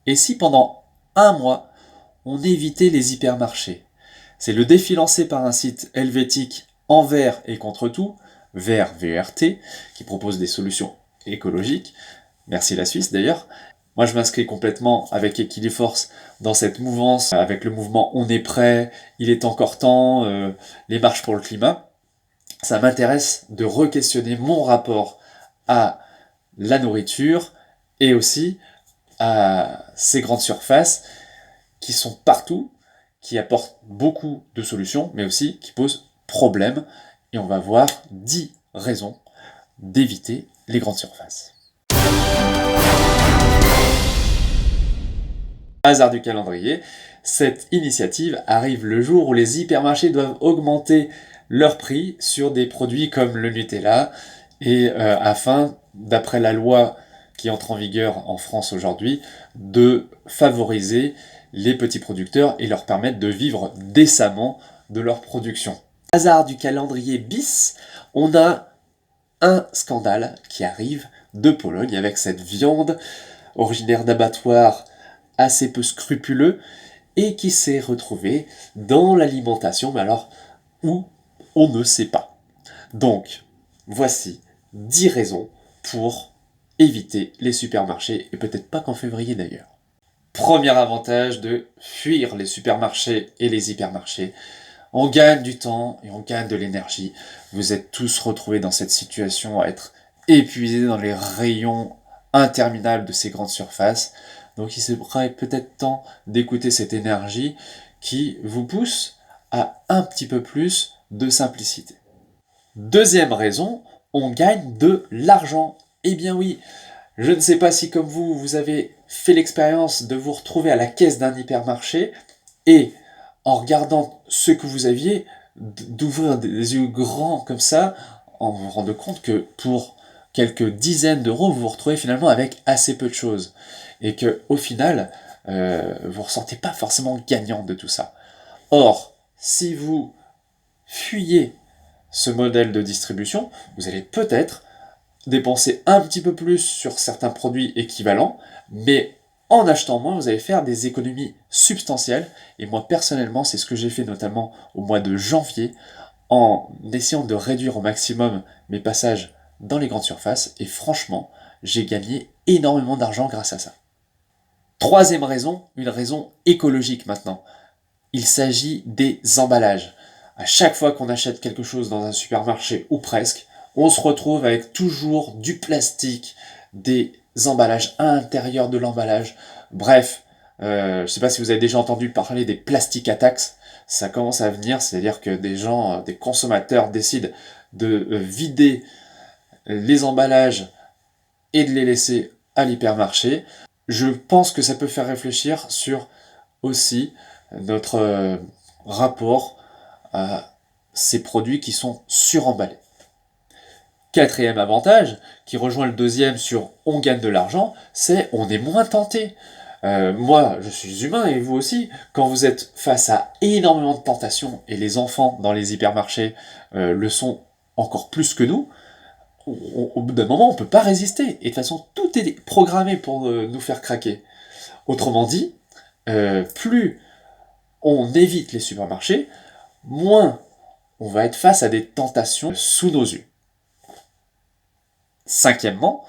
Et si pendant un mois, on évitait les hypermarchés? C'est le défi lancé par un site helvétique Envers et contre tout, Vert VERT, qui propose des solutions écologiques. Merci la Suisse d'ailleurs. Moi je m'inscris complètement avec Equiliforce dans cette mouvance, avec le mouvement On est prêt, il est encore temps, les marches pour le climat. Ça m'intéresse de re-questionner mon rapport à la nourriture et aussi à ces grandes surfaces qui sont partout, qui apportent beaucoup de solutions, mais aussi qui posent problème. Et on va voir 10 raisons d'éviter les grandes surfaces. Hasard du calendrier, cette initiative arrive le jour où les hypermarchés doivent augmenter leur prix sur des produits comme le Nutella, et afin, d'après la loi qui entre en vigueur en France aujourd'hui, de favoriser les petits producteurs et leur permettre de vivre décemment de leur production. Hasard du calendrier bis, on a un scandale qui arrive de Pologne avec cette viande originaire d'abattoirs assez peu scrupuleux et qui s'est retrouvée dans l'alimentation, mais alors où on ne sait pas. Donc, voici 10 raisons pour éviter les supermarchés, et peut-être pas qu'en février d'ailleurs. Premier avantage de fuir les supermarchés et les hypermarchés, on gagne du temps et on gagne de l'énergie. Vous êtes tous retrouvés dans cette situation à être épuisés dans les rayons interminables de ces grandes surfaces. Donc il serait peut-être temps d'écouter cette énergie qui vous pousse à un petit peu plus de simplicité. Deuxième raison, on gagne de l'argent. Eh bien oui, je ne sais pas si comme vous avez fait l'expérience de vous retrouver à la caisse d'un hypermarché et en regardant ce que vous aviez, d'ouvrir des yeux grands comme ça, en vous rendant compte que pour quelques dizaines d'euros, vous vous retrouvez finalement avec assez peu de choses. Et que au final, vous ne ressentez pas forcément gagnant de tout ça. Or, si vous fuyez ce modèle de distribution, vous allez peut-être dépenser un petit peu plus sur certains produits équivalents, mais en achetant moins, vous allez faire des économies substantielles. Et moi, personnellement, c'est ce que j'ai fait notamment au mois de janvier, en essayant de réduire au maximum mes passages dans les grandes surfaces. Et franchement, j'ai gagné énormément d'argent grâce à ça. Troisième raison, une raison écologique maintenant. Il s'agit des emballages. À chaque fois qu'on achète quelque chose dans un supermarché, ou presque, on se retrouve avec toujours du plastique, des emballages à l'intérieur de l'emballage. Bref, je ne sais pas si vous avez déjà entendu parler des plastic attacks. Ça commence à venir, c'est-à-dire que des gens, des consommateurs décident de vider les emballages et de les laisser à l'hypermarché. Je pense que ça peut faire réfléchir sur aussi notre rapport à ces produits qui sont suremballés. Quatrième avantage, qui rejoint le deuxième sur on gagne de l'argent, c'est on est moins tenté. Moi, je suis humain et vous aussi. Quand vous êtes face à énormément de tentations, et les enfants dans les hypermarchés le sont encore plus que nous, au bout d'un moment, on ne peut pas résister. Et de toute façon, tout est programmé pour nous faire craquer. Autrement dit, plus on évite les supermarchés, moins on va être face à des tentations sous nos yeux. Cinquièmement,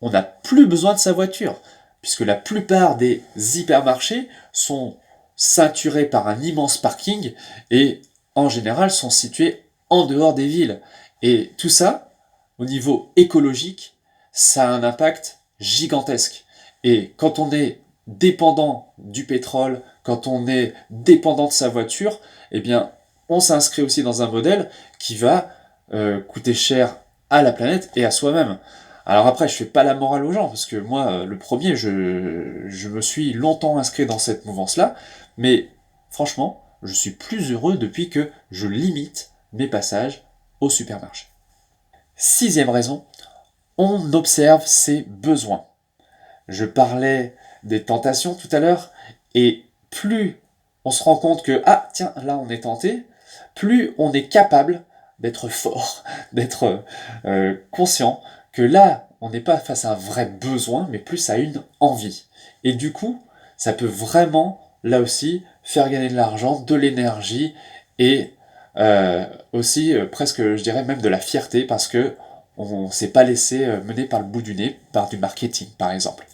on n'a plus besoin de sa voiture, puisque la plupart des hypermarchés sont ceinturés par un immense parking et en général sont situés en dehors des villes. Et tout ça, au niveau écologique, ça a un impact gigantesque. Et quand on est dépendant du pétrole, quand on est dépendant de sa voiture, eh bien, on s'inscrit aussi dans un modèle qui va coûter cher à la planète et à soi-même. Alors après, je fais pas la morale aux gens, parce que moi, le premier, je me suis longtemps inscrit dans cette mouvance-là, mais franchement, je suis plus heureux depuis que je limite mes passages au supermarché. Sixième raison, on observe ses besoins. Je parlais des tentations tout à l'heure, et plus on se rend compte que, ah tiens, là on est tenté, plus on est capable d'être fort, d'être conscient que là, on n'est pas face à un vrai besoin, mais plus à une envie. Et du coup, ça peut vraiment, là aussi, faire gagner de l'argent, de l'énergie et aussi presque, je dirais même de la fierté parce que on s'est pas laissé mener par le bout du nez par du marketing, par exemple.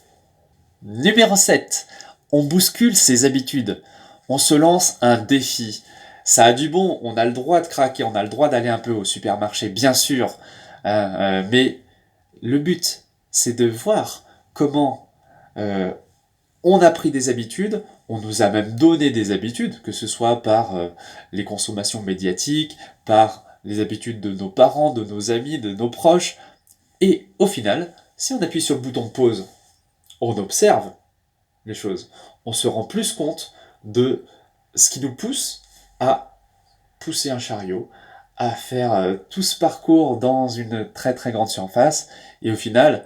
Numéro 7. On bouscule ses habitudes. On se lance un défi. Ça a du bon, on a le droit de craquer, on a le droit d'aller un peu au supermarché, bien sûr. Mais le but, c'est de voir comment on a pris des habitudes, on nous a même donné des habitudes, que ce soit par les consommations médiatiques, par les habitudes de nos parents, de nos amis, de nos proches. Et au final, si on appuie sur le bouton pause, on observe les choses. On se rend plus compte de ce qui nous pousse à pousser un chariot, à faire tout ce parcours dans une très très grande surface, et au final,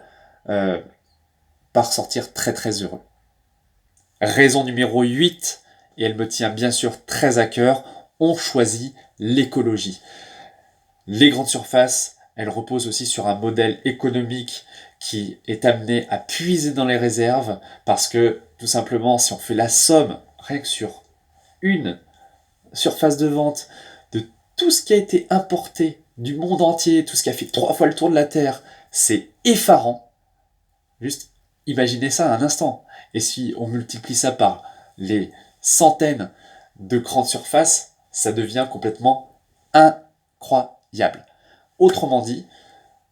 par sortir très très heureux. Raison numéro 8, et elle me tient bien sûr très à cœur, on choisit l'écologie. Les grandes surfaces, elles reposent aussi sur un modèle économique qui est amené à puiser dans les réserves parce que tout simplement si on fait la somme rien que sur une surface de vente de tout ce qui a été importé du monde entier, tout ce qui a fait 3 fois le tour de la Terre, c'est effarant. Juste imaginez ça un instant. Et si on multiplie ça par les centaines de grandes surfaces, ça devient complètement incroyable. Autrement dit,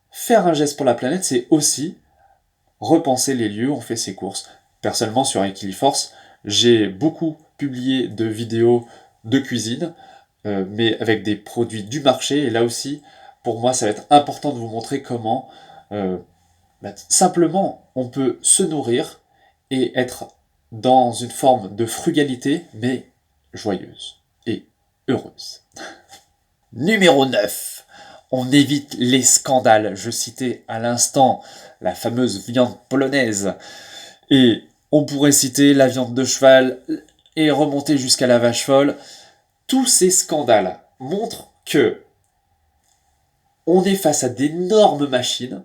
faire un geste pour la planète, c'est aussi repenser les lieux où on fait ses courses. Personnellement, sur Equiliforce, j'ai beaucoup publié de vidéos de cuisine, mais avec des produits du marché. Et là aussi, pour moi, ça va être important de vous montrer comment simplement on peut se nourrir et être dans une forme de frugalité, mais joyeuse et heureuse. Numéro 9. On évite les scandales. Je citais à l'instant la fameuse viande polonaise. Et on pourrait citer la viande de cheval et remonter jusqu'à la vache folle. Tous ces scandales montrent que on est face à d'énormes machines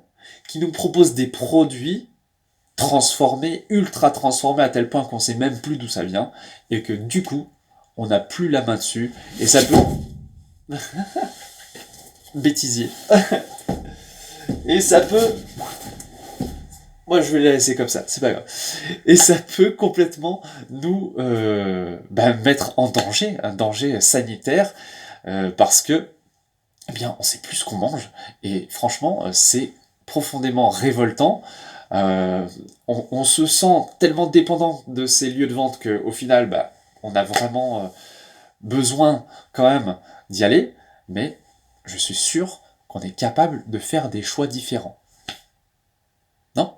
qui nous proposent des produits transformés, ultra transformés à tel point qu'on sait même plus d'où ça vient et que du coup, on n'a plus la main dessus et ça peut bêtisier. Et ça peut... Moi, je vais la laisser comme ça, c'est pas grave. Et ça peut complètement nous mettre en danger, un danger sanitaire, parce que, eh bien, on sait plus ce qu'on mange. Et franchement, c'est profondément révoltant. On se sent tellement dépendant de ces lieux de vente qu'au final, on a vraiment besoin quand même d'y aller. Mais je suis sûr qu'on est capable de faire des choix différents. Non ?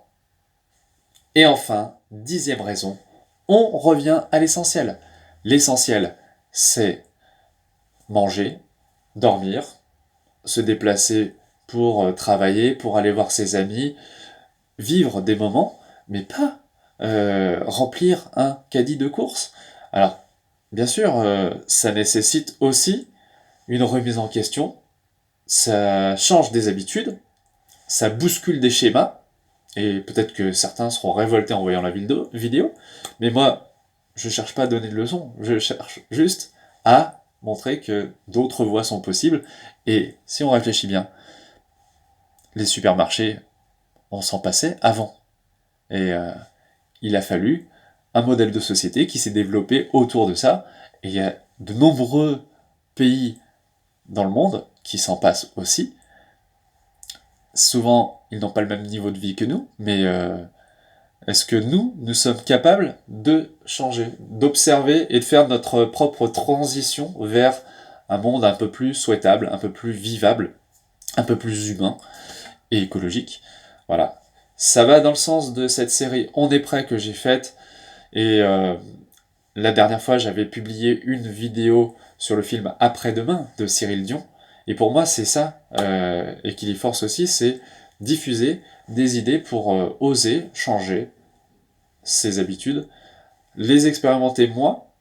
Et enfin, 10e raison, on revient à l'essentiel. L'essentiel, c'est manger, dormir, se déplacer pour travailler, pour aller voir ses amis, vivre des moments, mais pas remplir un caddie de course. Alors, bien sûr, ça nécessite aussi une remise en question, ça change des habitudes, ça bouscule des schémas, et peut-être que certains seront révoltés en voyant la vidéo, mais moi, je cherche pas à donner de leçons, je cherche juste à montrer que d'autres voies sont possibles, et si on réfléchit bien, les supermarchés, on s'en passait avant. Et il a fallu un modèle de société qui s'est développé autour de ça, et il y a de nombreux pays dans le monde qui s'en passent aussi. Souvent, ils n'ont pas le même niveau de vie que nous, mais est-ce que nous sommes capables de changer, d'observer et de faire notre propre transition vers un monde un peu plus souhaitable, un peu plus vivable, un peu plus humain et écologique? Voilà. Ça va dans le sens de cette série On est prêt que j'ai faite, et la dernière fois j'avais publié une vidéo sur le film Après-demain de Cyril Dion, et pour moi c'est ça, et qui force aussi, c'est diffuser des idées pour oser changer ses habitudes, les expérimenter moi,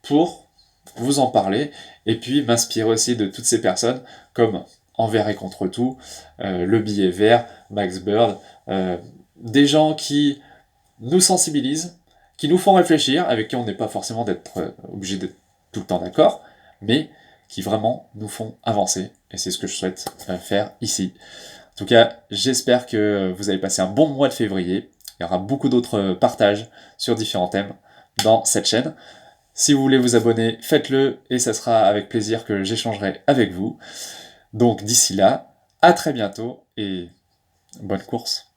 pour vous en parler, et puis m'inspirer aussi de toutes ces personnes comme Envers et contre tout, Le Billet Vert, Max Bird, des gens qui nous sensibilisent, qui nous font réfléchir, avec qui on n'est pas forcément obligé d'être tout le temps d'accord, mais qui vraiment nous font avancer. Et c'est ce que je souhaite faire ici. En tout cas, j'espère que vous avez passé un bon mois de février. Il y aura beaucoup d'autres partages sur différents thèmes dans cette chaîne. Si vous voulez vous abonner, faites-le et ça sera avec plaisir que j'échangerai avec vous. Donc d'ici là, à très bientôt et bonne course.